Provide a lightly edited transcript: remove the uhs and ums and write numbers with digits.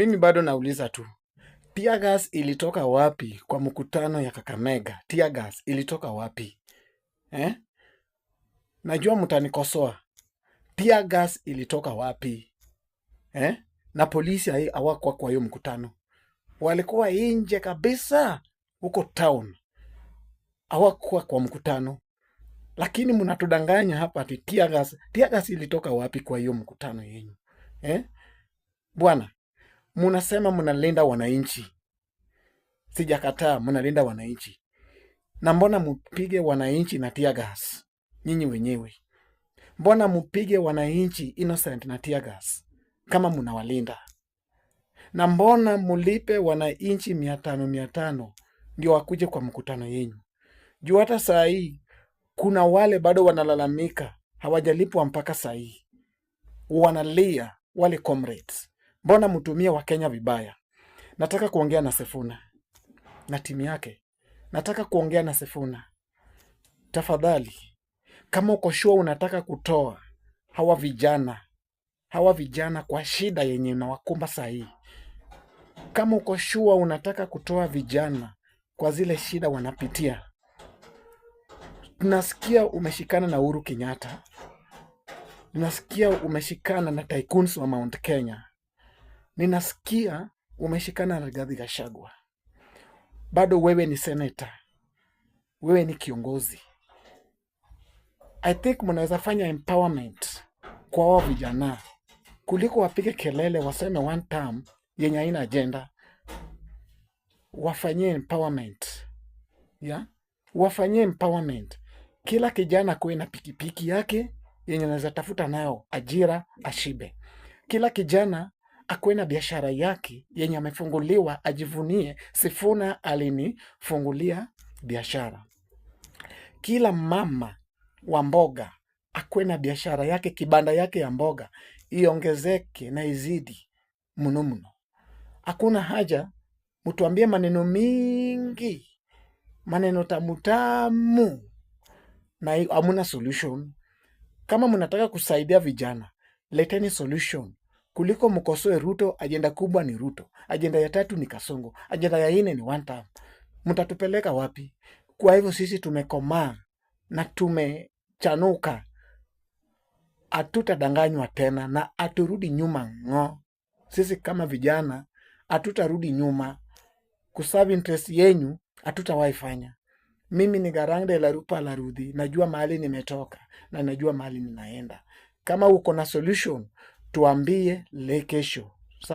Mimi bado nauliza tu, tear gas ilitoka wapi kwa mkutano ya Kakamega? Tear gas ilitoka wapi eh? Najua mtanikosoa. Tear gas ilitoka wapi eh? Na polisi hawakuwa kwa hiyo mkutano, walikuwa nje kabisa huko town, hawakuwa kwa mkutano. Lakini mnatudanganya hapa ati tear gas ilitoka wapi kwa hiyo mkutano yenu eh? Bwana, munasema mnalinda wananchi, sijakataa, mnalinda wananchi, na mbona mupige wananchi na tear gas nyinyi wenyewe? Mbona mupige wananchi innocent na tear gas kama mnawalinda? Na mbona mulipe wananchi 500 ndio wakuje kwa mkutano yenu? Juu hata saa hii kuna wale bado wanalalamika hawajalipwa mpaka saa hii, wanalia wale comrades. Mbona mtumie Wakenya vibaya? Nataka kuongea na Sifuna na timu yake. Nataka kuongea na Sifuna. Tafadhali, kama uko sure unataka kutoa hawa vijana kwa shida yenye inawakumba saa hii, kama uko sure unataka kutoa vijana kwa zile shida wanapitia, nasikia umeshikana na Uhuru Kenyatta, nasikia umeshikana na tycoons wa Mount Kenya, ninasikia umeshikana na Rigathi Gachagua. Bado wewe ni senator, wewe ni kiongozi. I think mnaweza fanya empowerment kwa hao vijana kuliko wapige kelele waseme one term yenye haina agenda. Wafanyie empowerment, yeah? Wafanyie empowerment. Kila kijana kuwe na pikipiki yake yenye anaweza tafuta nayo ajira ashibe. Kila kijana akuwe na biashara yake yenye amefunguliwa ajivunie, Sifuna alinifungulia biashara. Kila mama wa mboga akuwe na biashara yake, kibanda yake ya mboga iongezeke na izidi mno. Hakuna haja mtuambie maneno mingi, maneno tamutamu na hamuna solution. Kama mnataka kusaidia vijana, leteni solution kuliko mkosoe Ruto. Ajenda kubwa ni Ruto, ajenda ya 3 ni Kasongo, ajenda ya 4 ni one term. Mtatupeleka wapi? Kwa hivyo sisi tumekomaa na tumechanuka, hatutadanganywa tena na haturudi nyuma Sisi kama vijana hatutarudi nyuma. Kuserve interest yenyu hatutawahi fanya. Mimi ni Garangde la Rupa la Rudhi, najua mahali nimetoka na najua mahali ninaenda. Kama uko na solution tuambie le kesho.